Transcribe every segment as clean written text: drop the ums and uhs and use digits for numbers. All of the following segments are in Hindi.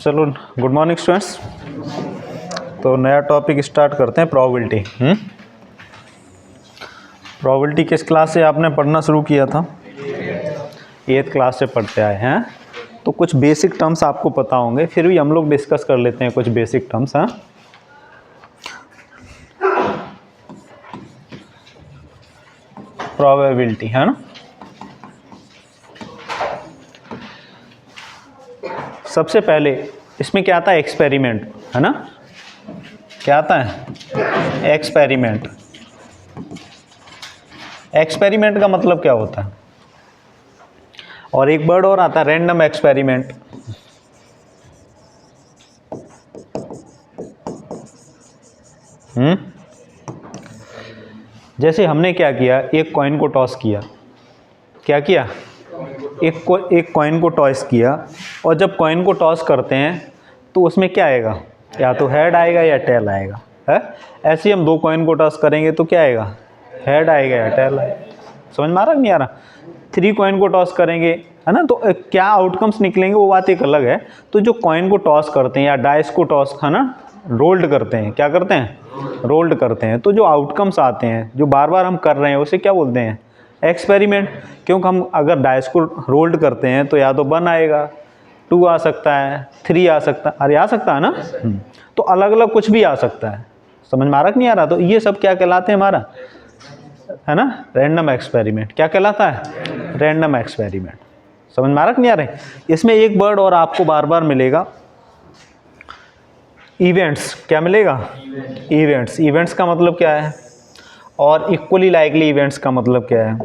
चलो गुड मॉर्निंग स्टूडेंट्स। तो नया टॉपिक स्टार्ट करते हैं, प्रोबेबिलिटी। प्रोबेबिलिटी किस क्लास से आपने पढ़ना शुरू किया था? 8th क्लास से पढ़ते आए हैं। तो कुछ बेसिक टर्म्स आपको पता होंगे, फिर भी हम लोग डिस्कस कर लेते हैं कुछ बेसिक टर्म्स। हाँ, प्रोबेबिलिटी है ना। सबसे पहले इसमें क्या आता है? एक्सपेरिमेंट, है ना। क्या आता है? एक्सपेरिमेंट। एक्सपेरिमेंट का मतलब क्या होता है? और एक वर्ड और आता है, रैंडम एक्सपेरिमेंट। जैसे हमने क्या किया, एक कॉइन को टॉस किया। क्या किया? एक कॉइन को टॉस किया, और जब कॉइन को टॉस करते हैं तो उसमें क्या आएगा? या तो हेड आएगा या टेल आएगा, है। ऐसे ही हम 2 कॉइन को टॉस करेंगे तो क्या आएगा? हेड आएगा या टेल आएगा। समझ में आ रहा नहीं आ रहा? 3 कॉइन को टॉस करेंगे, है ना, तो क्या आउटकम्स निकलेंगे वो बात एक अलग है। तो जो कॉइन को टॉस करते हैं या डाइस को टॉस, है ना, रोल्ड करते हैं। क्या करते हैं? रोल्ड करते हैं। तो जो आउटकम्स आते हैं, जो बार बार हम कर रहे हैं, उसे क्या बोलते हैं? एक्सपेरिमेंट। क्योंकि हम अगर डाइस को रोल्ड करते हैं तो या तो 1 आएगा, 2 आ सकता है, 3 आ सकता है, अरे आ सकता है ना। तो अलग अलग कुछ भी आ सकता है। समझ में आ रहा कि नहीं आ रहा? तो ये सब क्या कहलाते हैं हमारा, है ना, रैंडम एक्सपेरिमेंट। क्या कहलाता है? Random experiment. समझ में आ रहा कि नहीं आ रहा? इसमें एक वर्ड और आपको बार बार मिलेगा, इवेंट्स। क्या मिलेगा? इवेंट्स। इवेंट्स का मतलब क्या है? और इक्वली लाइकली इवेंट्स का मतलब क्या है?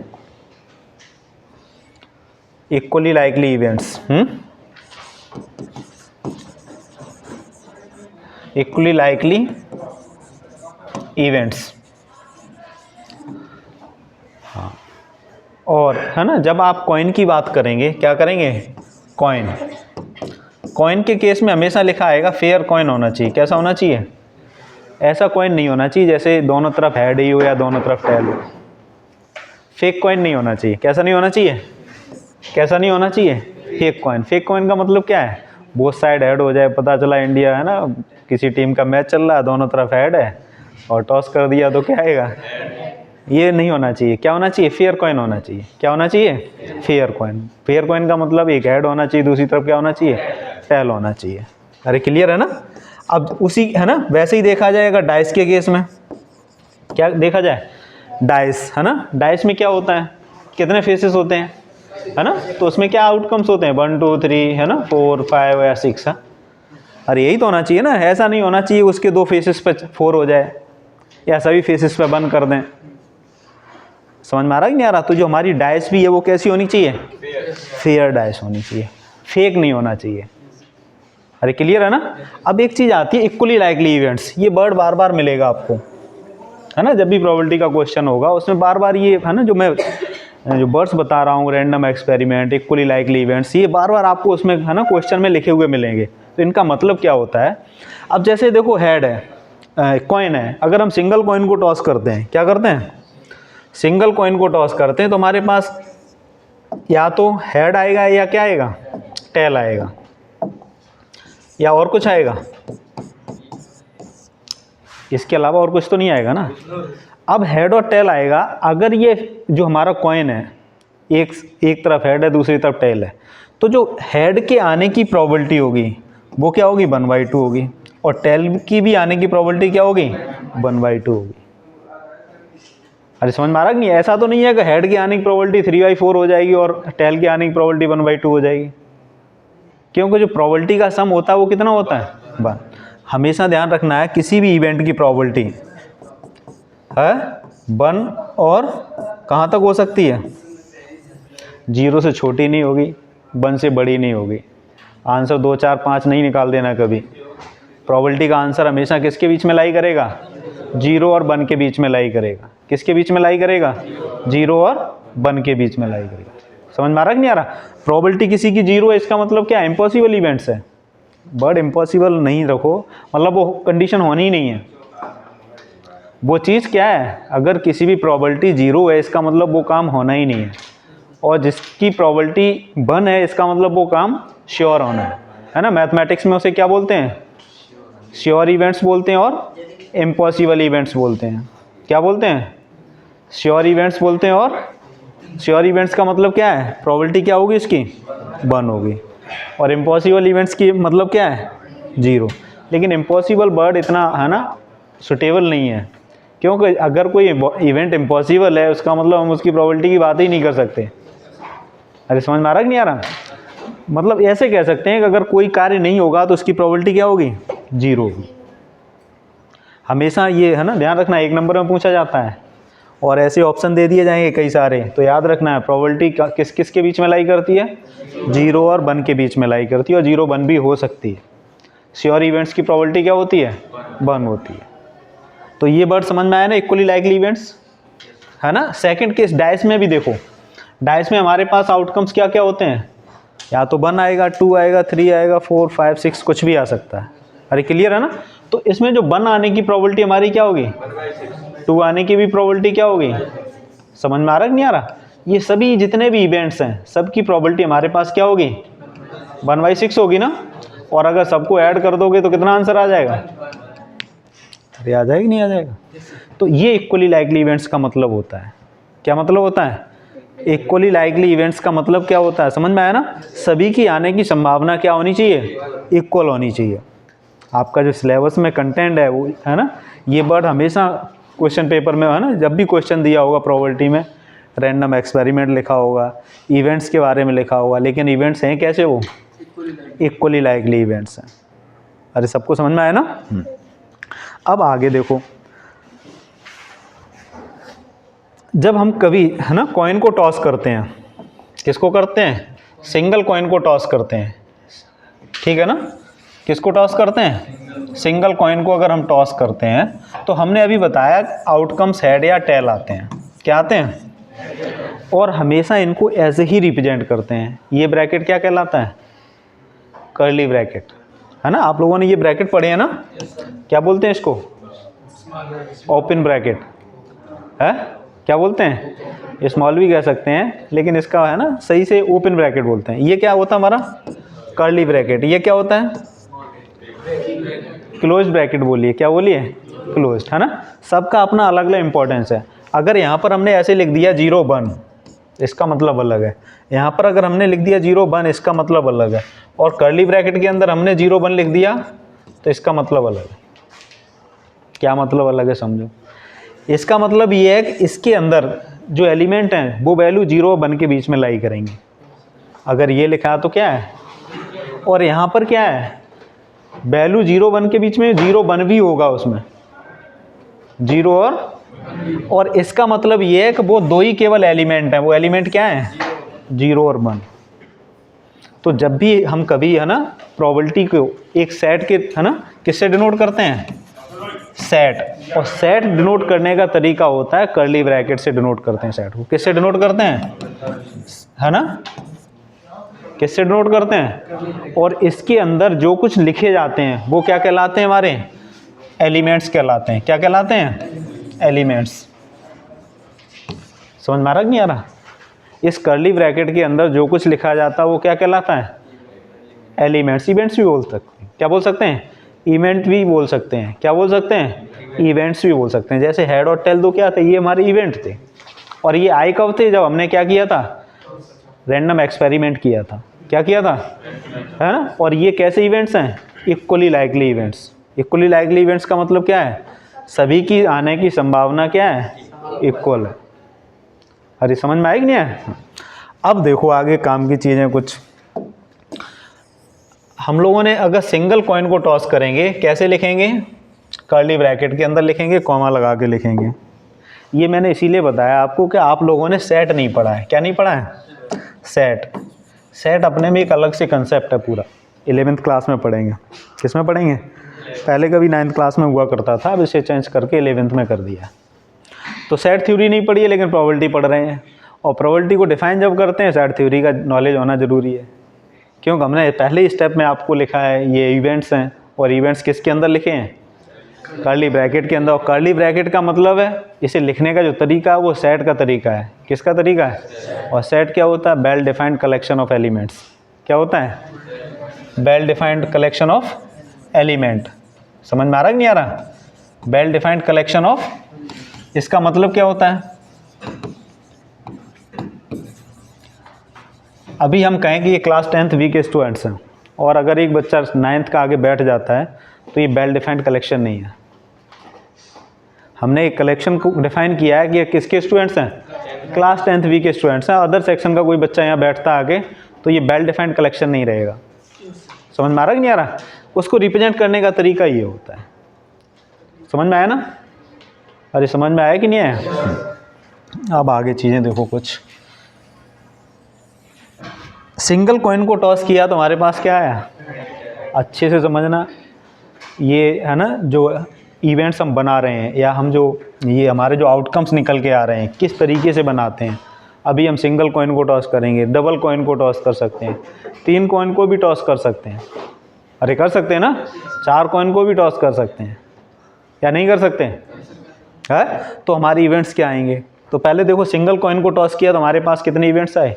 Equally likely events. Equally likely events. हाँ, और है ना, जब आप कॉइन की बात करेंगे, क्या करेंगे? कॉइन। कॉइन के केस में हमेशा लिखा आएगा फेयर कॉइन होना चाहिए। कैसा होना चाहिए? ऐसा कॉइन नहीं होना चाहिए जैसे दोनों तरफ हेड ही हो या दोनों तरफ टेल हो। फेक कॉइन नहीं होना चाहिए। कैसा नहीं होना चाहिए? कैसा नहीं होना चाहिए? Fake coin. फेक कॉइन का मतलब क्या है? बोथ साइड हेड हो जाए, पता चला इंडिया, है ना, किसी टीम का मैच चल रहा है, दोनों तरफ हेड है और टॉस कर दिया तो क्या आएगा? ये नहीं होना चाहिए। क्या होना चाहिए? फेयर कॉइन होना चाहिए। क्या होना चाहिए? Fair coin. फेयर कॉइन का मतलब एक हेड होना चाहिए, दूसरी तरफ क्या होना चाहिए? टेल होना चाहिए। अरे क्लियर है ना? अब उसी, है ना, वैसे ही देखा जाएगा डाइस के केस में। क्या देखा जाए? डाइस, है ना, डाइस में क्या होता है? कितने फेसेस होते हैं, है ना, तो उसमें क्या आउटकम्स होते हैं? 1 2 3, है ना, 4 5 या 6 है। अरे यही तो होना चाहिए ना। ऐसा नहीं होना चाहिए उसके 2 फेसेस पे 4 हो जाए या सभी फेसेस पे 1 कर दें। समझ में आ रहा कि नहीं आ रहा? तो जो हमारी डाइस भी है वो कैसी होनी चाहिए? फेयर डाइस होनी चाहिए, फेक नहीं होना चाहिए। अरे क्लियर है ना? अब एक चीज़ आती है, इक्वली लाइकली इवेंट्स। ये वर्ड बार बार मिलेगा आपको, है ना, जब भी प्रोबेबिलिटी का क्वेश्चन होगा उसमें बार बार ये, है ना, जो वर्ड्स बता रहा हूँ, random experiment, equally likely events, ये बार बार आपको उसमें, है ना, क्वेश्चन में लिखे हुए मिलेंगे। तो इनका मतलब क्या होता है? अब जैसे देखो, हेड है, कॉइन है, अगर हम सिंगल कॉइन को टॉस करते हैं, क्या करते हैं? सिंगल कॉइन को टॉस करते हैं तो हमारे पास या तो हेड आएगा या क्या आएगा? टेल आएगा, या और कुछ आएगा? इसके अलावा और कुछ तो नहीं आएगा ना। अब हेड और टेल आएगा। अगर ये जो हमारा कॉइन है, एक तरफ हेड है, दूसरी तरफ टेल है, तो जो हेड के आने की प्रोबेबिलिटी होगी वो क्या होगी? 1/2 होगी। और टेल की भी आने की प्रोबेबिलिटी क्या होगी? 1/2 होगी। अरे समझ में आ रहा कि नहीं? ऐसा तो नहीं है कि हेड के आने की प्रोबेबिलिटी 3/4 हो जाएगी और टेल के आने की प्रोबेबिलिटी 1/2 हो जाएगी। क्योंकि जो प्रोबेबिलिटी का सम होता है वो कितना होता है? 1। हमेशा ध्यान रखना है, किसी भी इवेंट की प्रोबेबिलिटी है 1 और कहाँ तक हो सकती है? 0 से छोटी नहीं होगी, 1 से बड़ी नहीं होगी। आंसर 2 4 5 नहीं निकाल देना कभी। प्रोबेबिलिटी का आंसर हमेशा किसके बीच में लाई करेगा? 0 और 1 के बीच में लाई करेगा। किसके बीच में लाई करेगा? 0 और 1 के बीच में लाई करेगा। समझ में आ रहा कि नहीं आ रहा? प्रोबेबिलिटी किसी की 0 है, इसका मतलब क्या? इम्पॉसिबल इवेंट्स है। वर्ड इम्पॉसिबल नहीं रखो, मतलब वो कंडीशन होनी ही नहीं है। वो चीज़ क्या है? अगर किसी भी प्रोबेबिलिटी 0 है, इसका मतलब वो काम होना ही नहीं है। और जिसकी प्रोबेबिलिटी 1 है इसका मतलब वो काम श्योर होना है ना। मैथमेटिक्स में उसे क्या बोलते हैं? श्योर इवेंट्स बोलते हैं और इम्पॉसिबल इवेंट्स बोलते हैं। क्या बोलते हैं? श्योर इवेंट्स बोलते हैं और श्योर इवेंट्स का मतलब क्या है? प्रोबेबिलिटी क्या होगी इसकी? 1 होगी। और इम्पॉसिबल इवेंट्स की मतलब क्या है? 0। लेकिन इम्पॉसिबल वर्ड इतना है ना सुटेबल नहीं है, क्योंकि अगर कोई इवेंट इम्पॉसिबल है उसका मतलब हम उसकी प्रोबेबिलिटी की बात ही नहीं कर सकते। अरे समझ में आ रहा कि नहीं आ रहा? मतलब ऐसे कह सकते हैं कि अगर कोई कार्य नहीं होगा तो उसकी प्रोबेबिलिटी क्या होगी? 0 होगी। हमेशा ये है ना ध्यान रखना, 1 नंबर में पूछा जाता है और ऐसे ऑप्शन दे दिए जाएंगे कई सारे, तो याद रखना है प्रोबेबिलिटी किस किस के बीच में लाई करती है? 0 और 1 के बीच में लाई करती है, और 0 1 भी हो सकती है। श्योर इवेंट्स की प्रोबेबिलिटी क्या होती है? 1 होती है। तो ये वर्ड समझ में आया ना, इक्वली लाइकली इवेंट्स, है ना। सेकंड केस डाइस में भी देखो, डाइस में हमारे पास आउटकम्स क्या क्या होते हैं? या तो 1 आएगा, 2 आएगा, 3 आएगा, 4 5 6 कुछ भी आ सकता है। अरे क्लियर है ना? तो इसमें जो 1 आने की प्रोबेबिलिटी हमारी क्या होगी? 2 आने की भी प्रोबेबिलिटी क्या होगी? समझ में आ रहा है कि नहीं आ रहा? ये सभी जितने भी इवेंट्स हैं सबकी प्रोबेबिलिटी हमारे पास क्या होगी? 1/6 होगी ना। और अगर सबको ऐड कर दोगे तो कितना आंसर आ जाएगा? अरे आ जाएगा नहीं आ जाएगा? तो ये इक्वली लाइकली इवेंट्स का मतलब होता है। क्या मतलब होता है? इक्वली लाइकली इवेंट्स का मतलब क्या होता है? समझ में आया ना? सभी की आने की संभावना क्या होनी चाहिए? इक्वल होनी चाहिए। आपका जो सिलेबस में कंटेंट है वो है ना, ये वर्ड हमेशा क्वेश्चन पेपर में है ना, जब भी क्वेश्चन दिया होगा प्रोबेबिलिटी में, रैंडम एक्सपेरिमेंट लिखा होगा, इवेंट्स के बारे में लिखा होगा, लेकिन इवेंट्स हैं कैसे? वो इक्वली लाइकली इवेंट्स हैं। अरे सबको समझ में आया ना? अब आगे देखो, जब हम कभी है ना कॉइन को टॉस करते हैं, किसको करते हैं? सिंगल कॉइन को टॉस करते हैं, ठीक है ना। किसको टॉस करते हैं? सिंगल कॉइन को अगर हम टॉस करते हैं तो हमने अभी बताया आउटकम्स हेड या टेल आते हैं। क्या आते हैं? और हमेशा इनको ऐसे ही रिप्रेजेंट करते हैं। ये ब्रैकेट क्या कहलाता है? कर्ली ब्रैकेट, है ना। आप लोगों ने ये ब्रैकेट पढ़े हैं ना? क्या बोलते हैं इसको? ओपन ब्रैकेट है। क्या बोलते हैं? स्मॉल भी कह सकते हैं, लेकिन इसका है ना सही से ओपन ब्रैकेट बोलते हैं। ये क्या होता है हमारा? Curly bracket. ये क्या होता है? क्लोज ब्रैकेट बोलिए। क्या बोलिए? क्लोज, है ना। सबका अपना अलग अलग इंपॉर्टेंस है। अगर यहाँ पर हमने ऐसे लिख दिया 0 1, इसका मतलब अलग है। यहाँ पर अगर हमने लिख दिया 0 1, इसका मतलब अलग है। और कर्ली ब्रैकेट के अंदर हमने 0 1 लिख दिया तो इसका मतलब अलग है। क्या मतलब अलग है? समझो। इसका मतलब ये है कि इसके अंदर जो एलिमेंट हैं वो वैल्यू 0 और 1 के बीच में लाई करेंगे। अगर ये लिखा तो क्या है, और यहाँ पर क्या है? वैल्यू 0 1 के बीच में 0 1 भी होगा उसमें, 0 और इसका मतलब ये है कि वो 2 ही केवल एलिमेंट हैं। वो एलिमेंट क्या है? 0 और 1। तो जब भी हम कभी है ना प्रोबेबिलिटी को एक सेट के है ना किससे डिनोट करते हैं? सेट। और सेट डिनोट करने का तरीका होता है कर्ली ब्रैकेट से डिनोट करते हैं सेट को। किससे डिनोट करते हैं? है ना, किससे डिनोट करते हैं? और इसके अंदर जो कुछ लिखे जाते हैं वो क्या कहलाते हैं? हमारे एलिमेंट्स कहलाते हैं। क्या कहलाते हैं? एलिमेंट्स। समझ में आ रहा कि नहीं आ रहा? इस कर्ली ब्रैकेट के अंदर जो कुछ लिखा जाता है वो क्या कहलाता है? एलिमेंट्स। इवेंट्स भी बोल सकते हैं। क्या बोल सकते हैं? इवेंट भी बोल सकते हैं। क्या बोल सकते हैं? इवेंट्स भी बोल सकते हैं। जैसे हेड और टेल दो क्या थे? ये हमारे इवेंट थे। और ये आई कब थे? जब हमने क्या किया था? रैंडम एक्सपेरिमेंट किया था। क्या किया था? है ना। और ये कैसे इवेंट्स हैं? Equally likely events. Equally likely events का मतलब क्या है? सभी की आने की संभावना क्या है? इक्वल है। अरे समझ में आएगी नहीं है? अब देखो आगे काम की चीज़ें कुछ। हम लोगों ने अगर सिंगल कॉइन को टॉस करेंगे कैसे लिखेंगे? कर्ली ब्रैकेट के अंदर लिखेंगे, कॉमा लगा के लिखेंगे। ये मैंने इसीलिए बताया आपको कि आप लोगों ने सेट नहीं पढ़ा है। क्या नहीं पढ़ा है? सेट। सेट अपने में एक अलग से कंसेप्ट है पूरा। 11th क्लास में पढ़ेंगे। किस में पढ़ेंगे? पहले कभी 9th क्लास में हुआ करता था, अब इसे चेंज करके 11th में कर दिया। तो सेट थ्योरी नहीं पढ़ी है लेकिन प्रोबेबिलिटी पढ़ रहे हैं। और प्रोबेबिलिटी को डिफाइन जब करते हैं सेट थ्योरी का नॉलेज होना ज़रूरी है, क्योंकि हमने पहले ही स्टेप में आपको लिखा है ये इवेंट्स हैं। और इवेंट्स किसके अंदर लिखे हैं? कर्ली ब्रैकेट के अंदर। और कर्ली ब्रैकेट का मतलब है इसे लिखने का जो तरीका है वो सेट का तरीका है। किसका तरीका है? और सेट क्या होता है? Well defined collection of elements. क्या होता है? Well defined collection of element. समझ में आ रहा है कि नहीं आ रहा? वेल डिफाइंड कलेक्शन ऑफ, इसका मतलब क्या होता है? अभी हम कहें कि ये क्लास 10th वी के स्टूडेंट्स हैं और अगर एक बच्चा 9th का आगे बैठ जाता है तो ये वेल डिफाइंड कलेक्शन नहीं है। हमने एक कलेक्शन को डिफाइन किया है कि ये किसके स्टूडेंट्स हैं? क्लास 10th वी के स्टूडेंट्स हैं। अदर सेक्शन का कोई बच्चा यहाँ बैठता आगे तो ये वेल डिफाइंड कलेक्शन नहीं रहेगा। समझ में आ रहा कि नहीं आ रहा? उसको रिप्रेजेंट करने का तरीका ये होता है। समझ में आया ना? अरे समझ में आया कि नहीं आया? अब आगे चीज़ें देखो कुछ। सिंगल कॉइन को टॉस किया तो हमारे पास क्या आया? अच्छे से समझना, ये है ना जो इवेंट्स हम बना रहे हैं या हम जो ये हमारे जो आउटकम्स निकल के आ रहे हैं किस तरीके से बनाते हैं। अभी हम सिंगल कॉइन को टॉस करेंगे, डबल कॉइन को टॉस कर सकते हैं, 3 कॉइन को भी टॉस कर सकते हैं। अरे कर सकते हैं ना? 4 कॉइन को भी टॉस कर सकते हैं या नहीं कर सकते हैं? है? तो हमारे इवेंट्स क्या आएंगे? तो पहले देखो सिंगल कॉइन को टॉस किया तो हमारे पास कितने इवेंट्स आए?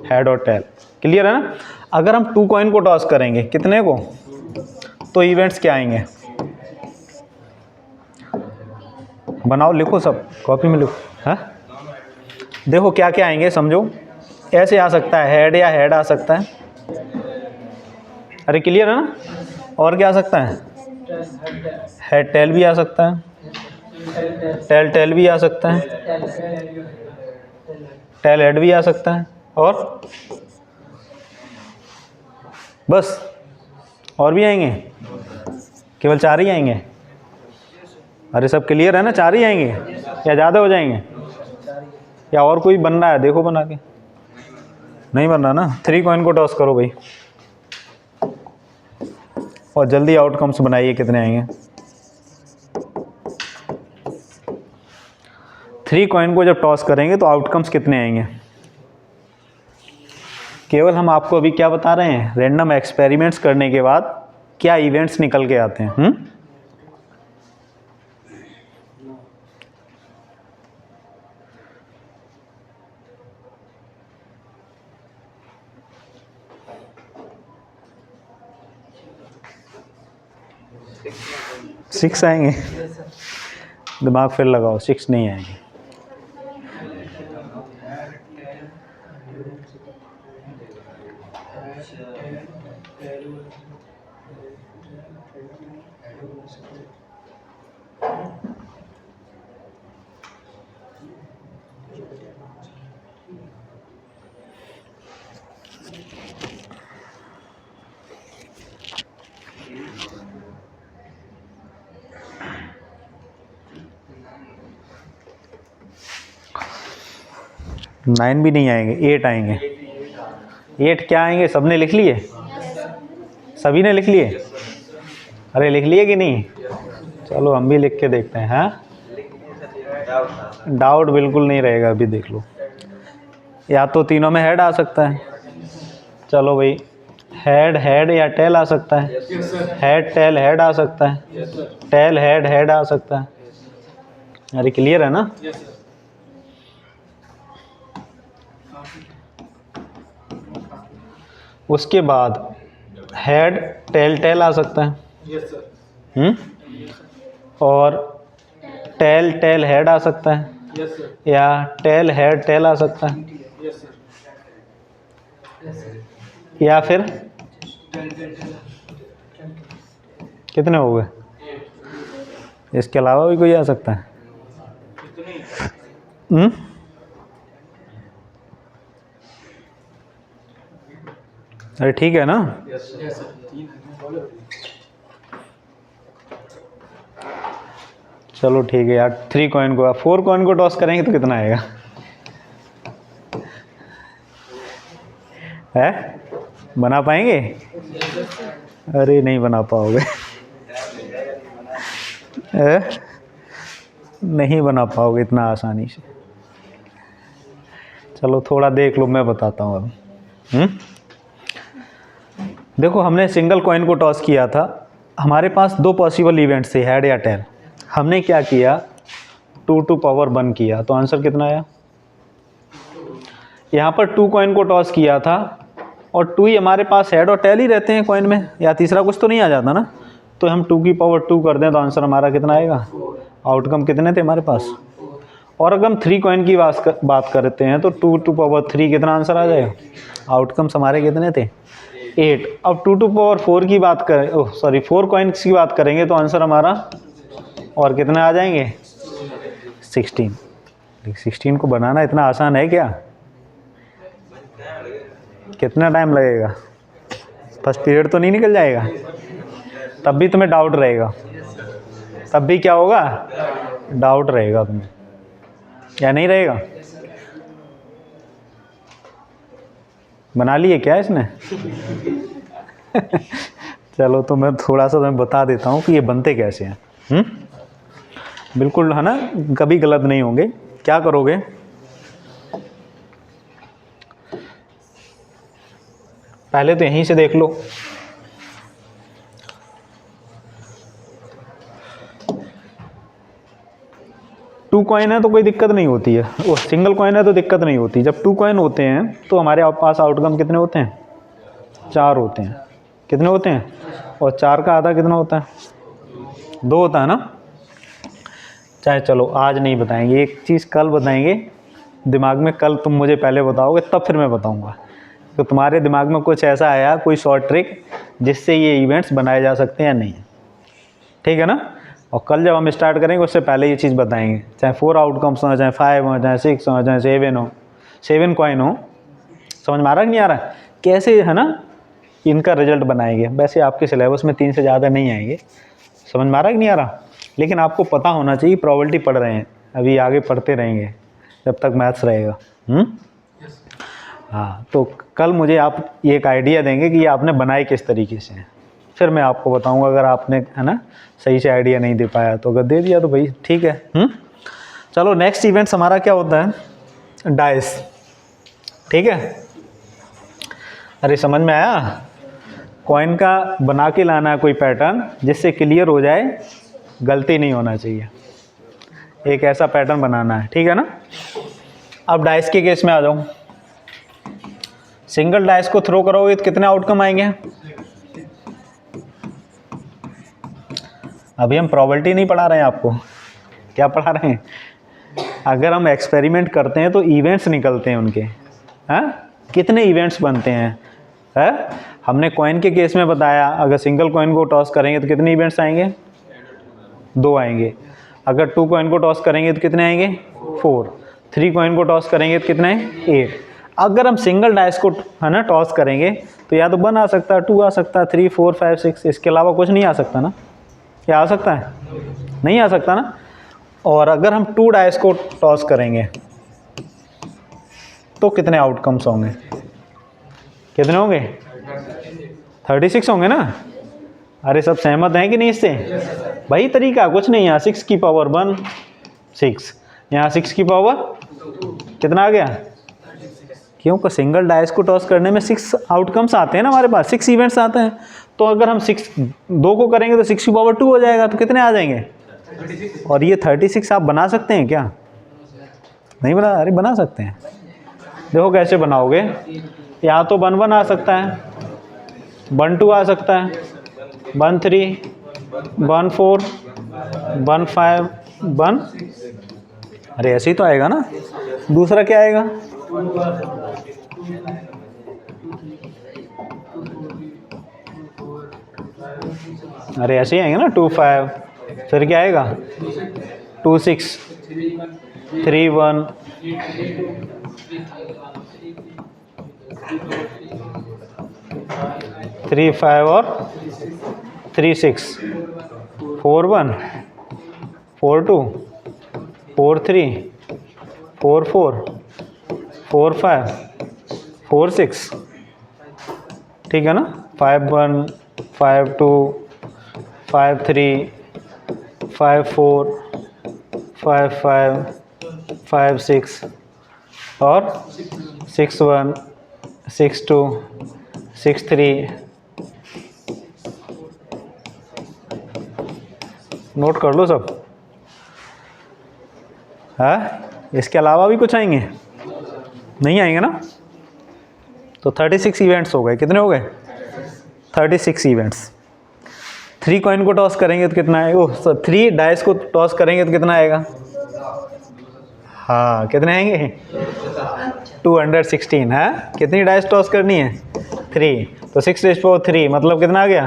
हेड और टेल। क्लियर है ना? अगर हम 2 कॉइन को टॉस करेंगे, कितने को? तो इवेंट्स क्या आएंगे? बनाओ, लिखो, सब कॉपी में लिखो। है? देखो क्या क्या आएंगे, समझो। ऐसे आ सकता है हेड या हेड आ सकता है। अरे क्लियर है ना? और क्या आ सकता है? हेड टेल भी आ सकता है, टेल टेल भी आ सकता है, टेल हेड भी आ सकता है। और बस? और भी आएंगे? केवल 4 ही आएंगे? अरे सब क्लियर है ना? 4 ही आएंगे या ज़्यादा हो जाएंगे? या और कोई बन रहा है? देखो बना के। नहीं बन रहा ना? 3 कॉइन को टॉस करो भाई और जल्दी आउटकम्स बनाइए, कितने आएंगे? 3 कॉइन को जब टॉस करेंगे तो आउटकम्स कितने आएंगे? केवल हम आपको अभी क्या बता रहे हैं? रैंडम एक्सपेरिमेंट्स करने के बाद क्या इवेंट्स निकल के आते हैं। 6 आएंगे? दिमाग फिर लगाओ, 6 नहीं आएंगे। नाइन भी नहीं आएंगे, 8 आएंगे। 8 क्या आएंगे? सबने लिख लिए? सभी ने लिख लिए? अरे लिख लिए कि नहीं? चलो हम भी लिख के देखते हैं। हाँ, डाउट बिल्कुल नहीं रहेगा। अभी देख लो, या तो तीनों में हेड आ सकता है। चलो भाई, हेड हेड या टेल आ सकता है। हेड टेल हेड आ सकता है। टेल हेड हेड आ सकता है। अरे क्लियर है ना? उसके बाद हेड टेल टेल आ सकता है। और टेल टेल हेड आ सकता है या टेल हेड टेल आ सकता है। या फिर कितने हो गए? इसके अलावा भी कोई आ सकता है? अरे ठीक है ना? चलो ठीक है यार। 3 कॉइन को, 4 कॉइन को टॉस करेंगे तो कितना आएगा? है? बना पाएंगे? अरे नहीं बना पाओगे। नहीं बना पाओगे इतना आसानी से। चलो थोड़ा देख लो, मैं बताता हूँ अब। देखो, हमने सिंगल कॉइन को टॉस किया था हमारे पास दो पॉसिबल इवेंट्स थे, हेड या टेल। हमने क्या किया, 2 टू पावर 1 किया, तो आंसर कितना आया। यहाँ पर 2 कॉइन को टॉस किया था और 2 ही हमारे पास हेड और टेल ही रहते हैं कॉइन में, या तीसरा कुछ तो नहीं आ जाता ना। तो हम 2 की पावर 2 कर दें तो आंसर हमारा कितना आएगा। आउटकम कितने थे हमारे पास। और अगर हम 3 कॉइन की बात करते हैं तो 2 टू पावर 3 कितना आंसर आ जाएगा। आउटकम्स हमारे कितने थे, 8। अब 2 टू पावर 4 की बात करें, 4 कॉइन्स की बात करेंगे तो आंसर हमारा और कितने आ जाएंगे, 16। 16 को बनाना इतना आसान है क्या, कितना टाइम लगेगा, फर्स्ट पीरियड तो नहीं निकल जाएगा। तब भी तुम्हें डाउट रहेगा, तब भी क्या होगा, डाउट रहेगा तुम्हें, या नहीं रहेगा। बना लिए क्या इसने चलो तो मैं थोड़ा सा तुम्हें बता देता हूँ कि ये बनते कैसे हैं। बिल्कुल है ना, कभी गलत नहीं होंगे। क्या करोगे, पहले तो यहीं से देख लो। टू कॉइन है तो कोई दिक्कत नहीं होती है, वो सिंगल कॉइन है तो दिक्कत नहीं होती। जब 2 कॉइन होते हैं तो हमारे पास आउटकम कितने होते हैं, 4 होते हैं। कितने होते हैं, और 4 का आधा कितना होता है, 2 होता है ना। चाहे चलो आज नहीं बताएंगे, एक चीज़ कल बताएंगे, दिमाग में कल तुम मुझे पहले बताओगे तब फिर मैं बताऊंगा। तो तुम्हारे दिमाग में कुछ ऐसा आया, कोई शॉर्ट ट्रिक जिससे ये इवेंट्स बनाए जा सकते हैं या नहीं, ठीक है ना। और कल जब हम स्टार्ट करेंगे उससे पहले ये चीज़ बताएंगे, चाहे 4 आउटकम्स हो, चाहे 5 हो, चाहे 6 हो, चाहे 7 हो, 7 कॉइन हो। समझ में आ रहा कि नहीं आ रहा, कैसे है ना इनका रिजल्ट बनाएंगे। वैसे आपके सिलेबस में 3 से ज़्यादा नहीं आएंगे, समझ में आ रहा कि नहीं आ रहा। लेकिन आपको पता होना चाहिए, प्रोबेबिलिटी पढ़ रहे हैं, अभी आगे पढ़ते रहेंगे जब तक मैथ्स रहेगा। हाँ, तो कल मुझे आप ये एक आइडिया देंगे कि ये आपने बनाए किस तरीके से, फिर मैं आपको बताऊंगा। अगर आपने है ना सही से आइडिया नहीं दे पाया तो, अगर दे दिया तो भाई ठीक है। चलो नेक्स्ट इवेंट्स हमारा क्या होता है, डाइस, ठीक है। अरे समझ में आया, कॉइन का बना के लाना है कोई पैटर्न जिससे क्लियर हो जाए, गलती नहीं होना चाहिए, एक ऐसा पैटर्न बनाना है, ठीक है ना। अब डाइस के केस में आ जाऊँ, सिंगल डाइस को थ्रो करोगे तो कितने आउटकम आएंगे। अभी हम प्रोबेबिलिटी नहीं पढ़ा रहे हैं आपको, क्या पढ़ा रहे हैं। अगर हम एक्सपेरिमेंट करते हैं तो इवेंट्स निकलते हैं उनके, हाँ कितने इवेंट्स बनते हैं। हमने कॉइन के केस में बताया, अगर सिंगल कॉइन को टॉस करेंगे तो कितने इवेंट्स आएंगे, 2 आएंगे। अगर 2 कॉइन को टॉस करेंगे तो कितने आएंगे, 4। 3 कॉइन को टॉस करेंगे तो कितने, 8। अगर हम सिंगल डाइस को है ना टॉस करेंगे तो या तो 1 आ सकता है, 2 आ सकता है, 3 4 5 6, इसके अलावा कुछ नहीं आ सकता ना। क्या आ सकता है, नहीं आ सकता ना। और अगर हम 2 डाइस को टॉस करेंगे तो कितने आउटकम्स होंगे, कितने होंगे, 36 होंगे ना। अरे सब सहमत हैं कि नहीं इससे, वही तरीका, कुछ नहीं। यहाँ 6 की पावर 1 6, यहाँ 6 की पावर कितना आ गया, क्योंकि सिंगल डाइस को टॉस करने में 6 आउटकम्स आते हैं ना हमारे पास, 6 इवेंट्स आते हैं। तो अगर हम 2 को करेंगे तो 6 की पावर 2 हो जाएगा, तो कितने आ जाएंगे। और ये 36 आप बना सकते हैं क्या, नहीं बना, अरे बना सकते हैं। देखो कैसे बनाओगे, या तो 1 1 आ सकता है, 1 2 आ सकता है, 1 3 1 4 1 5 1, अरे ऐसे ही तो आएगा ना। दूसरा क्या आएगा, अरे ऐसे ही आएंगे ना, 2 5, फिर क्या आएगा, 2 6 3 1 3 5 और 3 6 4 1 4 2 4 3 4 4 4 5 4 6, ठीक है ना। 5 1 5 2 5 3 5 4 5 5 5 6 और 6 1 6 2 6 3 नोट कर लो सब। है इसके अलावा भी कुछ आएंगे? नहीं आएंगे ना। तो 36 इवेंट्स हो गए। कितने हो गए? 36 इवेंट्स। 3 कॉइन को टॉस करेंगे तो कितना आएगा? ओह 3 डाइस को टॉस करेंगे तो कितना आएगा? हाँ कितने आएंगे? 216 है। कितनी डाइस टॉस करनी है? 3। तो 6⁻3 मतलब कितना आ गया?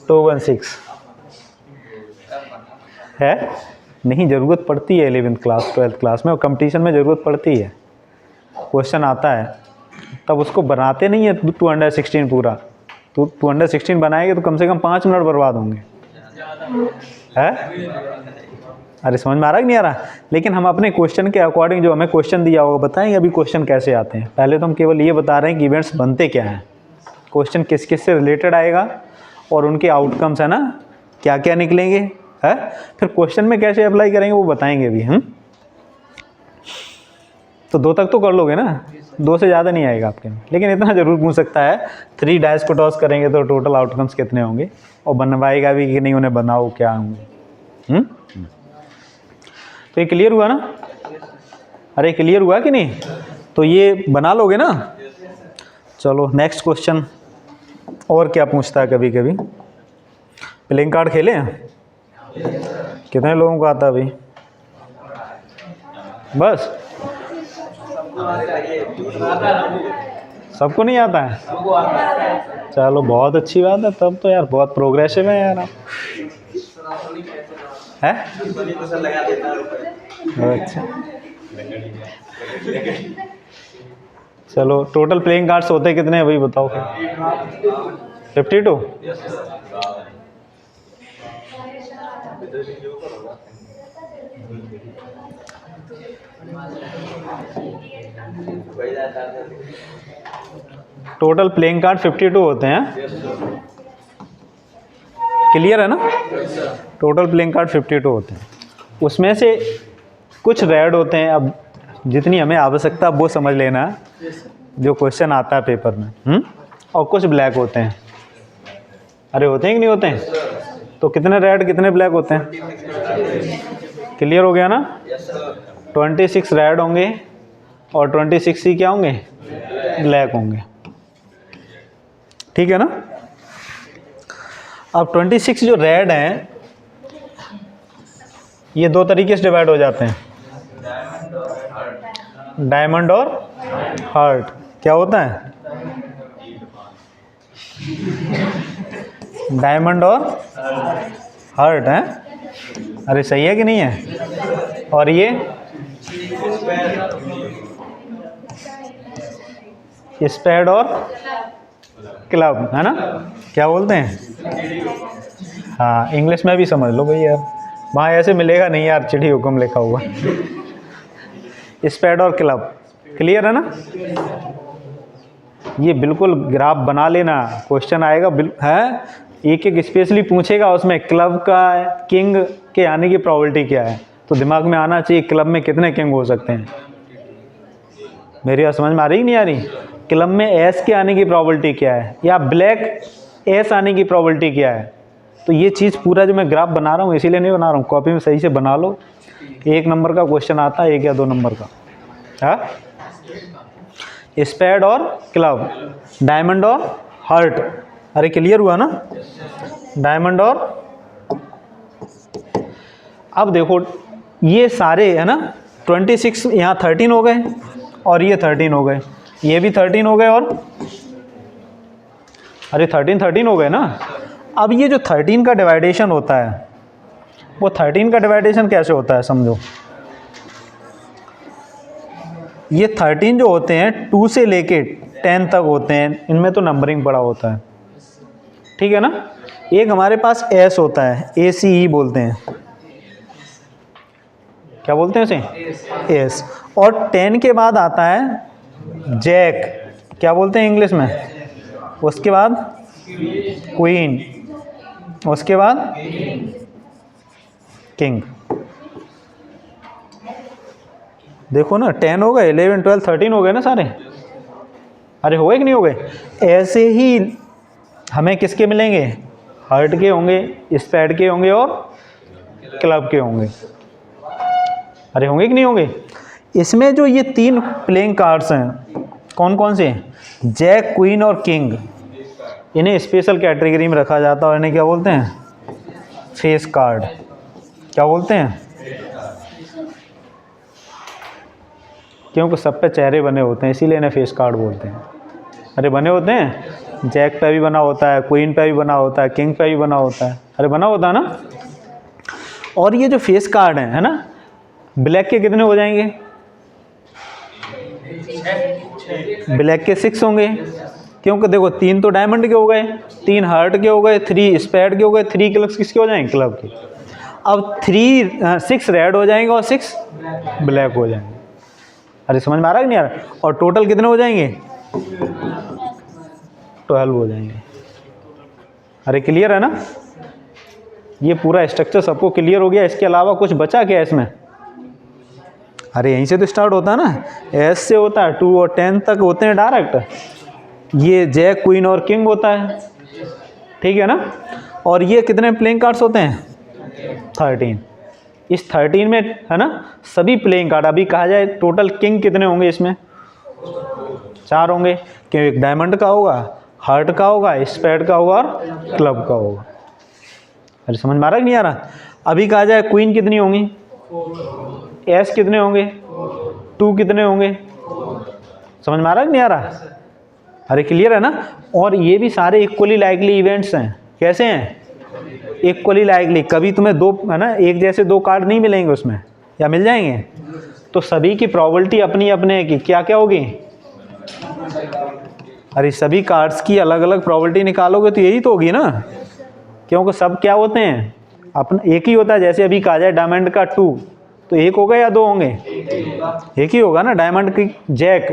216 है। नहीं, ज़रूरत पड़ती है 11th क्लास 12th क्लास में और कंपटीशन में ज़रूरत पड़ती है। क्वेश्चन आता है तब उसको बनाते नहीं है 216 पूरा। तो 216 बनाएंगे तो कम से कम 5 मिनट बर्बाद होंगे। है? अरे समझ में आ रहा है कि नहीं आ रहा? लेकिन हम अपने क्वेश्चन के अकॉर्डिंग जो हमें क्वेश्चन दिया होगा बताएंगे अभी क्वेश्चन कैसे आते हैं। पहले तो हम केवल ये बता रहे हैं कि इवेंट्स बनते क्या हैं, क्वेश्चन किस किस से रिलेटेड आएगा और उनके आउटकम्स है ना क्या क्या निकलेंगे। है फिर क्वेश्चन में कैसे अप्लाई करेंगे वो बताएंगे भी हम। तो 2 तक तो कर लोगे ना, 2 से ज़्यादा नहीं आएगा आपके में। लेकिन इतना ज़रूर पूछ सकता है 3 डाइस को टॉस करेंगे तो टोटल आउटकम्स कितने होंगे और बनवाएगा भी कि नहीं, उन्हें बनाओ क्या होंगे। तो ये क्लियर हुआ ना? अरे क्लियर हुआ कि नहीं? तो ये बना लोगे ना। चलो नेक्स्ट क्वेश्चन। और क्या पूछता है कभी कभी? प्लेइंग कार्ड खेले हैं? कितने लोगों को आता है भाई? बस सबको नहीं आता है? चलो बहुत अच्छी बात है, तब तो यार बहुत प्रोग्रेसिव है यार आप। है? अच्छा चलो टोटल प्लेइंग कार्ड्स होते कितने हैं भाई बताओ? 52। टोटल प्लेइंग कार्ड 52 होते हैं। क्लियर है ना? टोटल प्लेइंग कार्ड 52 होते हैं। उसमें से कुछ रेड होते हैं, अब जितनी हमें आवश्यकता वो समझ लेना जो क्वेश्चन आता है पेपर में। और कुछ ब्लैक होते हैं। अरे होते हैं कि नहीं होते हैं? तो कितने रेड कितने ब्लैक होते हैं? क्लियर हो गया ना? 26 रेड होंगे और 26 ही क्या होंगे? ब्लैक होंगे। ठीक है ना? अब 26 जो रेड हैं ये 2 तरीके से डिवाइड हो जाते हैं, डायमंड और हार्ट। क्या होता है? डायमंड और हार्ट है। अरे सही है कि नहीं है? और ये स्पेड और क्लब है ना? क्या बोलते हैं? हाँ इंग्लिश में भी समझ लो भाई यार, वहाँ ऐसे मिलेगा नहीं यार चिट्ठी हुक्म लिखा हुआ। स्पेड और क्लब। क्लियर है ना? ये बिल्कुल ग्राफ बना लेना, क्वेश्चन आएगा है एक एक स्पेशली पूछेगा उसमें क्लब का किंग के आने की प्रोबेबिलिटी क्या है, तो दिमाग में आना चाहिए क्लब में कितने किंग हो सकते हैं। मेरी बात समझ में आ रही नहीं आ रही? क्लब में एस के आने की प्रोबेबिलिटी क्या है या ब्लैक एस आने की प्रोबेबिलिटी क्या है। तो ये चीज़ पूरा जो मैं ग्राफ बना रहा हूँ इसीलिए नहीं बना रहा हूँ, कॉपी में सही से बना लो। 1 नंबर का क्वेश्चन आता है 1 या 2 नंबर का। हाँ स्पेड और क्लब, डायमंड और हार्ट। अरे क्लियर हुआ ना? डायमंड और अब देखो ये सारे है ना 26 यहाँ 13 हो गए और ये 13 हो गए, ये भी 13 हो गए और अरे 13 हो गए ना। अब ये जो 13 का डिवाइडेशन होता है वो 13 का डिवाइडेशन कैसे होता है समझो। ये 13 जो होते हैं 2 से लेके 10 तक होते हैं, इनमें तो नंबरिंग बड़ा होता है। ठीक है ना? एक हमारे पास एस होता है, ACE बोलते हैं। क्या बोलते हैं उसे? एस। और 10 के बाद आता है जैक, क्या बोलते हैं इंग्लिश में? उसके बाद क्वीन, उसके बाद किंग। देखो ना 10 हो गए, 11 12 13 हो गए ना सारे। अरे हो गए कि नहीं हो गए? ऐसे ही हमें किसके मिलेंगे? हार्ट के होंगे, स्पेड के होंगे और क्लब के होंगे। अरे होंगे कि नहीं होंगे? इसमें जो ये 3 प्लेइंग कार्ड्स हैं कौन कौन से हैं? जैक, क्वीन और किंग। इन्हें स्पेशल कैटेगरी में रखा जाता है और इन्हें क्या बोलते हैं? Face card. क्या बोलते हैं? क्योंकि सब पे चेहरे बने होते हैं इसीलिए इन्हें फेस कार्ड बोलते हैं। अरे बने होते हैं, जैक पे भी बना होता है, क्वीन पे भी बना होता है, किंग पे भी बना होता है। अरे बना होता है ना। और ये जो फेस कार्ड है ना, ब्लैक के कितने हो जाएंगे? ब्लैक के 6 होंगे, क्योंकि देखो 3 तो डायमंड के हो गए, 3 हार्ट के हो गए, 3 स्पैड के हो गए, 3 क्लब्स किसके हो जाएंगे? क्लब के। अब 6 रेड हो जाएंगे और 6 ब्लैक हो जाएंगे। अरे समझ में आ रहा है कि नहीं आ रहा? और टोटल कितने हो जाएंगे? 12 हो जाएंगे। अरे क्लियर है ना? ये पूरा स्ट्रक्चर सबको क्लियर हो गया? इसके अलावा कुछ बचा क्या इसमें? अरे यहीं से तो स्टार्ट होता है ना, एस से होता है, 2 और 10 तक होते हैं डायरेक्ट। ये जैक, क्वीन और किंग होता है, ठीक है ना। और ये कितने प्लेइंग कार्ड्स होते हैं? 13। इस 13 में है ना सभी प्लेइंग कार्ड। अभी कहा जाए टोटल किंग कितने होंगे इसमें? 4 होंगे, क्यों? एक डायमंड का होगा, हार्ट का होगा, स्पैड का होगा और क्लब का होगा। अरे समझ में आ रहा है कि नहीं आ रहा? अभी कहा जाए क्वीन कितनी होंगी? एस कितने होंगे? 2 कितने होंगे? समझ में आ रहा है कि नहीं आ रहा? अरे क्लियर है ना। और ये भी सारे इक्वली लाइकली इवेंट्स हैं। कैसे हैं? Equally likely. कभी तुम्हें 2 है ना एक जैसे 2 कार्ड नहीं मिलेंगे उसमें, या मिल जाएंगे? तो सभी की प्रोबेबिलिटी अपनी अपने की क्या क्या होगी? अरे सभी कार्ड्स की अलग अलग प्रोबेबिलिटी निकालोगे तो यही तो होगी ना, क्योंकि सब क्या होते हैं? अपना एक ही होता है। जैसे अभी कहा जाए डायमंड का 2, तो 1 होगा या 2 होंगे? 1 ही होगा ना। डायमंड की जैक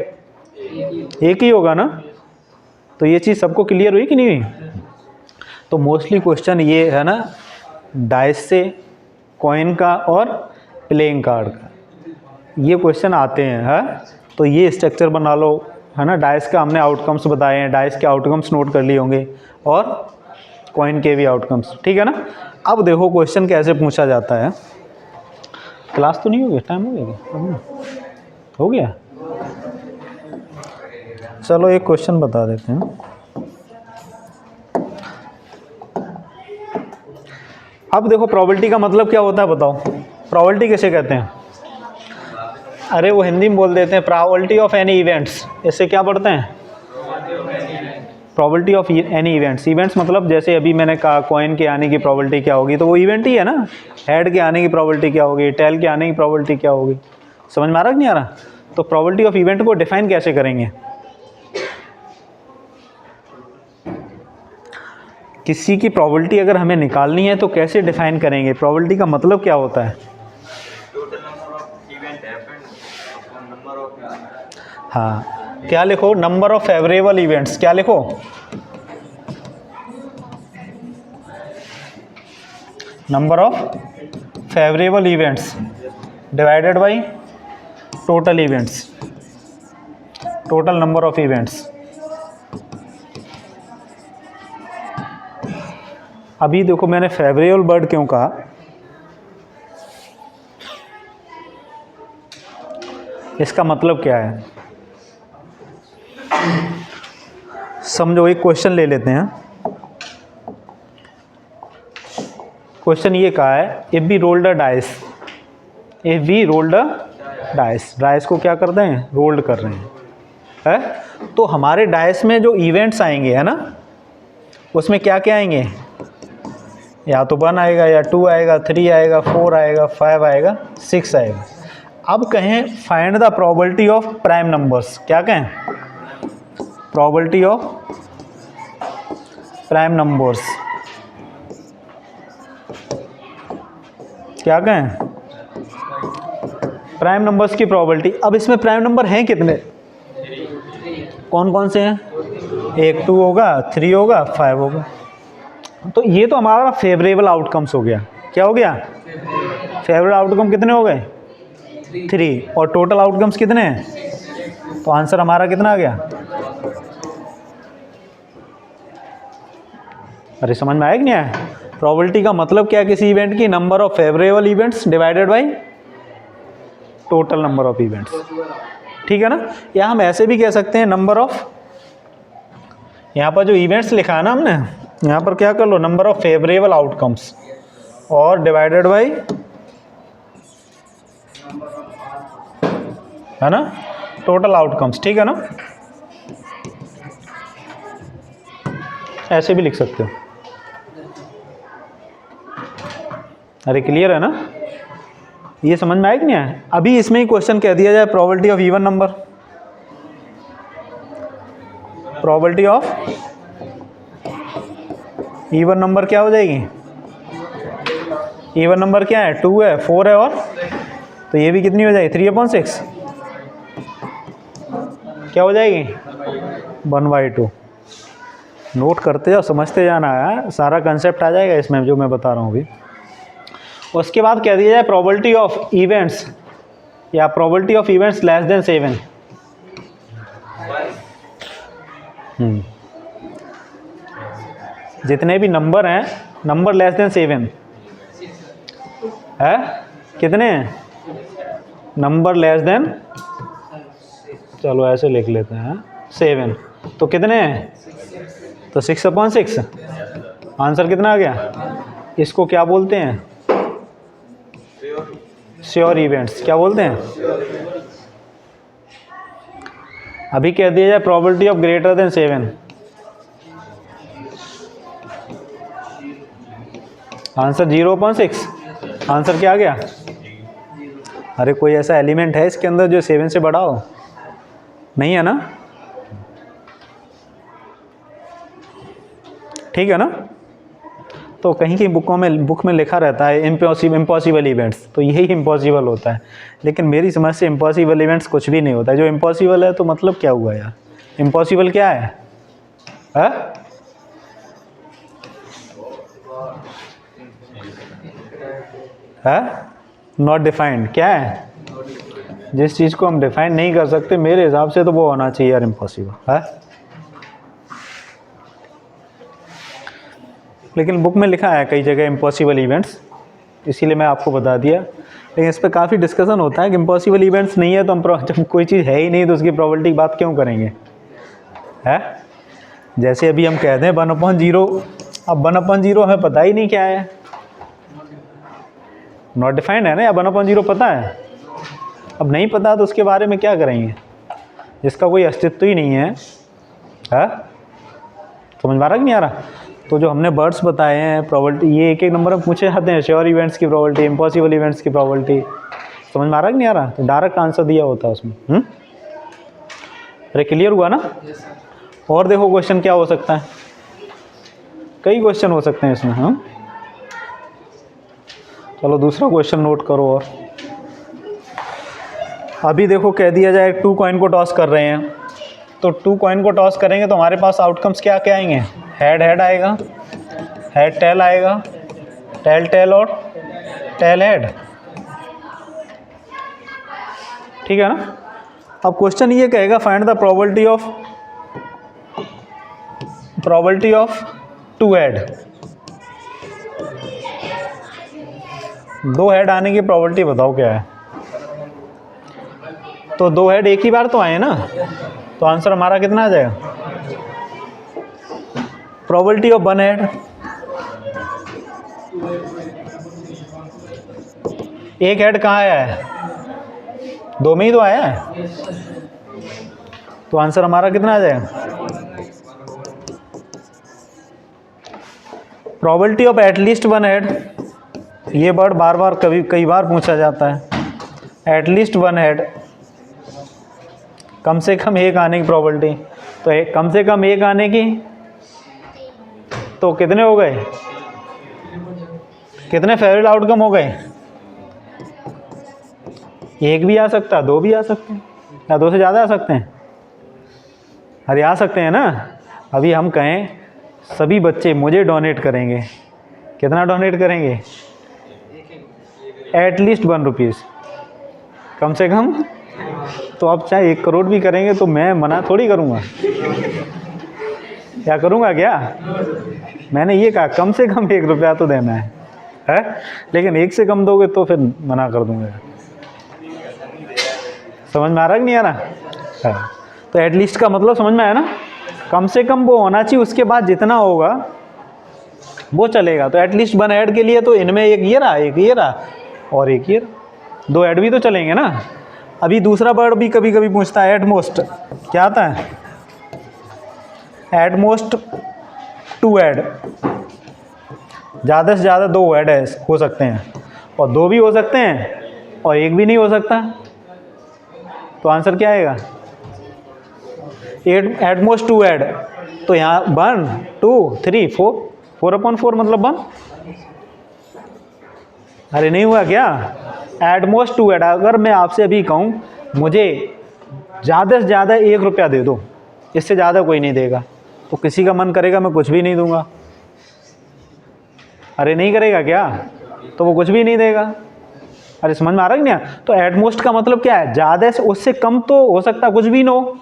1 ही होगा ना। तो ये चीज़ सबको क्लियर हुई कि नहीं हुई? तो मोस्टली क्वेश्चन ये है ना डाइस से, कॉइन का और प्लेइंग कार्ड का, ये क्वेश्चन आते हैं। है तो ये स्ट्रक्चर बना लो, है ना। डाइस का हमने आउटकम्स बताए हैं, डाइस के आउटकम्स नोट कर लिए होंगे और कॉइन के भी आउटकम्स, ठीक है ना। अब देखो क्वेश्चन कैसे पूछा जाता है। क्लास तो नहीं हो गया? टाइम हो गया? हो गया? चलो एक क्वेश्चन बता देते हैं। अब देखो प्रोबेबिलिटी का मतलब क्या होता है बताओ? प्रोबेबिलिटी किसे कहते हैं? अरे वो हिंदी में बोल देते हैं प्रोबेबिलिटी ऑफ एनी इवेंट्स। इससे क्या पढ़ते हैं? Probability of any events. Events मतलब जैसे अभी मैंने कहा कॉइन के आने की प्रोबेबिलिटी क्या होगी, तो वो इवेंट ही है ना। हेड के आने की प्रोबेबिलिटी क्या होगी, टेल के आने की प्रोबेबिलिटी क्या होगी। समझ में आ रहा कि नहीं आ रहा? तो प्रोबेबिलिटी ऑफ इवेंट को डिफाइन कैसे करेंगे? किसी की प्रोबेबिलिटी अगर हमें निकालनी है तो कैसे डिफाइन करेंगे? प्रोबेबिलिटी का मतलब क्या होता है? हाँ, क्या लिखो? Number of favourable events. क्या लिखो? Number of favourable events divided by total events, total number of events. अभी देखो मैंने फेवरेबल वर्ड क्यों कहा? इसका मतलब क्या है समझो। एक क्वेश्चन ले लेते हैं। क्वेश्चन ये कहा है if we rolled a dice, if we rolled a dice. Dice को क्या करते हैं? रोल्ड कर रहे हैं, है? तो हमारे डाइस में जो इवेंट्स आएंगे है ना, उसमें क्या क्या आएंगे? या तो 1 आएगा, या 2 आएगा, 3 आएगा, 4 आएगा, 5 आएगा, 6 आएगा। अब कहें find the probability of prime numbers. क्या कहें? Probability of prime numbers. क्या कहें? प्राइम नंबर्स की प्रोबेबिलिटी। अब इसमें प्राइम नंबर हैं कितने? कौन कौन से हैं? 1 2 होगा, 3 होगा, 5 होगा। तो ये तो हमारा फेवरेबल आउटकम्स हो गया। क्या हो गया? फेवरेबल आउटकम कितने हो गए? 3। और टोटल आउटकम्स कितने हैं? तो आंसर हमारा कितना आ गया? अरे समझ में आया कि नहीं आया? प्रोबेबिलिटी का मतलब क्या है किसी इवेंट की? Number of favourable events divided by total number of events, ठीक है ना। या हम ऐसे भी कह सकते हैं नंबर ऑफ, यहाँ पर जो इवेंट्स लिखा है ना हमने, यहाँ पर क्या कर लो, नंबर ऑफ फेवरेबल आउटकम्स और डिवाइडेड बाय, है ना, टोटल आउटकम्स, ठीक है ना। ऐसे भी लिख सकते हो। अरे क्लियर है ना, ये समझ में आया कि नहीं आया? अभी इसमें ही क्वेश्चन कह दिया जाए probability of even number, probability of even number क्या हो जाएगी? इवन नंबर क्या है? 2 है, 4 है, और तो ये भी कितनी हो जाएगी? 3/6 क्या हो जाएगी? 1/2। नोट करते जाओ, समझते जाना है, सारा कंसेप्ट आ जाएगा इसमें जो मैं बता रहा हूँ अभी। उसके बाद कह दिया जाए प्रोबेबिलिटी ऑफ इवेंट्स या probability of events less than 7। जितने भी नंबर हैं, नंबर लेस देन 7 है, कितने हैं? नंबर लेस देन, चलो ऐसे लिख लेते हैं 7, तो कितने हैं? तो 6/6। आंसर कितना आ गया? इसको क्या बोलते हैं? Sure events. क्या बोलते हैं? अभी कह दिया जाए probability of greater than 7। Answer 0/6। Answer क्या आ गया? अरे कोई ऐसा एलिमेंट है इसके अंदर जो 7 से बड़ा हो? नहीं है ना, ठीक है ना। तो कहीं कहीं बुक में लिखा रहता है इम्पॉसिबल इवेंट्स, तो यही इम्पॉसिबल होता है, लेकिन मेरी समझ से इम्पॉसिबल इवेंट्स कुछ भी नहीं होता है। जो इम्पॉसिबल है तो मतलब क्या हुआ यार? इम्पॉसिबल क्या है? Not defined. क्या है? जिस चीज़ को हम डिफाइन नहीं कर सकते, मेरे हिसाब से तो वो होना चाहिए यार इम्पॉसिबल है। लेकिन बुक में लिखा है कई जगह इम्पॉसिबल इवेंट्स, इसीलिए मैं आपको बता दिया। लेकिन इस पर काफ़ी डिस्कशन होता है कि इम्पॉसिबल इवेंट्स नहीं है तो हम जब कोई चीज़ है ही नहीं तो उसकी प्रोबेबिलिटी की बात क्यों करेंगे, है। जैसे अभी हम कहते हैं 1/0, अब 1/0 हमें पता ही नहीं क्या है, नॉट डिफाइंड है ना, या 1/0 पता है? अब नहीं पता तो उसके बारे में क्या करेंगे जिसका कोई अस्तित्व ही नहीं है, समझ में आ रहा कि नहीं आ रहा? तो जो हमने वर्ड्स बताए हैं प्रोबेबिलिटी, ये एक एक नंबर में पूछे जाते हैं। श्योर इवेंट्स की प्रोबेबिलिटी, इम्पॉसिबल इवेंट्स की प्रोबेबिलिटी, समझ में आ रहा कि नहीं आ रहा? तो डायरेक्ट आंसर दिया होता है उसमें। अरे क्लियर हुआ ना? और देखो क्वेश्चन क्या हो सकता है, कई क्वेश्चन हो सकते हैं इसमें। चलो दूसरा क्वेश्चन नोट करो। और अभी देखो कह दिया जाए 2 कॉइन को टॉस कर रहे हैं, तो 2 कॉइन को टॉस करेंगे तो हमारे पास आउटकम्स क्या क्या आएंगे? हेड हेड आएगा, हेड टेल आएगा, टेल टेल और टेल हेड, ठीक है ना। अब क्वेश्चन ये कहेगा find the probability of 2 head. 2 head आने की प्रोबेबिलिटी बताओ क्या है? तो 2 हेड एक ही बार तो आए ना, तो आंसर हमारा कितना आ जाएगा? प्रोबेबिलिटी ऑफ 1 हेड, एक हेड कहाँ आया है? 2 में ही तो आया है, तो आंसर हमारा कितना आ जाएगा? प्रोबेबिलिटी ऑफ एटलीस्ट 1 हेड, ये वर्ड बार बार कई बार पूछा जाता है। एटलीस्ट 1 हेड, कम से कम एक आने की प्रोबेबिलिटी, तो कम से कम एक आने की, तो कितने हो गए? कितने फेवरेट आउटकम हो गए? एक भी आ सकता है, 2 भी आ सकते हैं, या 2 से ज़्यादा आ सकते हैं? अरे आ सकते हैं ना। अभी हम कहें सभी बच्चे मुझे डोनेट करेंगे, कितना डोनेट करेंगे? एटलीस्ट 1 रुपीज़, कम से कम। तो अब चाहे 1 करोड़ भी करेंगे तो मैं मना थोड़ी करूँगा, क्या करूँगा क्या? मैंने ये कहा कम से कम 1 रुपया तो देना है? लेकिन 1 से कम दोगे तो फिर मना कर दूँगा। समझ में आ रहा है कि नहीं आ रहा? हाँ। तो एटलीस्ट का मतलब समझ में आया ना? कम से कम वो होना चाहिए, उसके बाद जितना होगा वो चलेगा। तो एटलीस्ट 1 ऐड के लिए तो इनमें एक ये रहा, एक ये रहा और एक ये रहा, 2 ऐड भी तो चलेंगे ना। अभी दूसरा वर्ड भी कभी कभी पूछता है, एट मोस्ट क्या आता है? एट मोस्ट 2 ऐड, ज़्यादा से ज़्यादा 2 ऐड हो सकते हैं, और 2 भी हो सकते हैं और 1 भी नहीं हो सकता। तो आंसर क्या आएगा? At most 2 add. तो यहाँ 1 2 3 4, 4/4 मतलब 1। अरे नहीं हुआ क्या? At most 2 add. अगर मैं आपसे अभी कहूँ मुझे ज़्यादा से ज़्यादा 1 रुपया दे दो, इससे ज़्यादा कोई नहीं देगा, तो किसी का मन करेगा मैं कुछ भी नहीं दूंगा? अरे नहीं करेगा क्या? तो वो कुछ भी नहीं देगा। अरे समझ में आ रहा है क्या? तो एट मोस्ट का मतलब क्या है? ज़्यादा से, उससे कम तो हो सकता कुछ भी ना हो।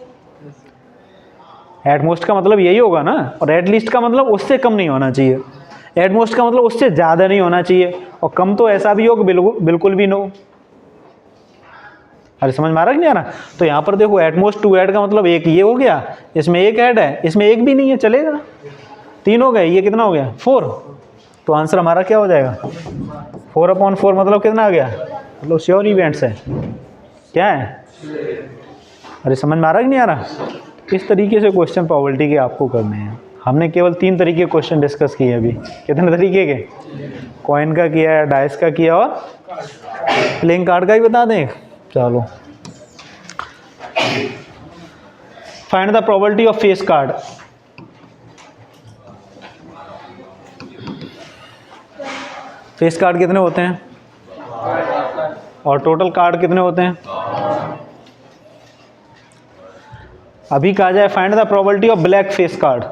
एट मोस्ट का मतलब यही होगा ना। और एट लीस्ट का मतलब उससे कम नहीं होना चाहिए। एट मोस्ट का मतलब उससे ज़्यादा नहीं होना चाहिए, और कम तो ऐसा भी हो कि बिल्कुल भी ना हो। अरे समझ में आ रहा है कि नहीं आ रहा? तो यहाँ पर देखो एट मोस्ट 2 ऐड का मतलब एक ये हो गया, इसमें 1 ऐड है, इसमें 1 भी नहीं है, चलेगा। 3 हो गए, ये कितना हो गया? 4। तो आंसर हमारा क्या हो जाएगा? 4/4 मतलब कितना आ गया? मतलब श्योर इवेंट्स है। क्या है? अरे समझ में आ रहा है कि नहीं आ रहा? इस तरीके से क्वेश्चन प्रोबेबिलिटी के आपको करने हैं। हमने केवल 3 तरीके के क्वेश्चन डिस्कस किए अभी। कितने तरीके के? कॉइन का किया है, डाइस का किया, और प्लेइंग कार्ड का ही बता दें। चलो, find the probability of face card. Face card कितने होते हैं और टोटल कार्ड कितने होते हैं? अभी कहा जाए find the probability of black face card,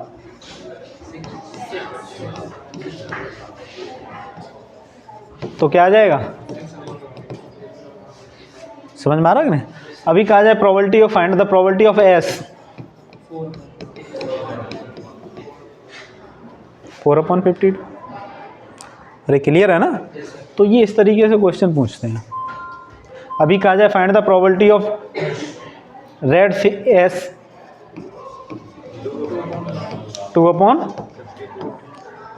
तो क्या आ जाएगा? समझ में आ रहा है कि नहीं? अभी कहा जाए probability of, find the probability of S, 4/52। अरे क्लियर है ना? तो ये इस तरीके से क्वेश्चन पूछते हैं। अभी कहा जाए find the probability of red S, 2/,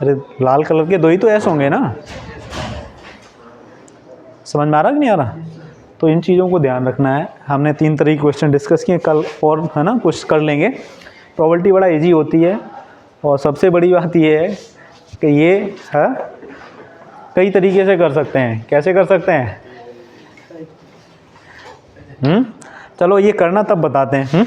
अरे लाल कलर के 2 ही तो एस होंगे ना। समझ में आ रहा कि नहीं आ रहा? तो इन चीज़ों को ध्यान रखना है। हमने 3 तरह के क्वेश्चन डिस्कस किए, कल और है ना कुछ कर लेंगे। प्रोबेबिलिटी बड़ा इजी होती है, और सबसे बड़ी बात ये है कि ये है कई तरीके से कर सकते हैं। कैसे कर सकते हैं? चलो ये करना तब बताते हैं।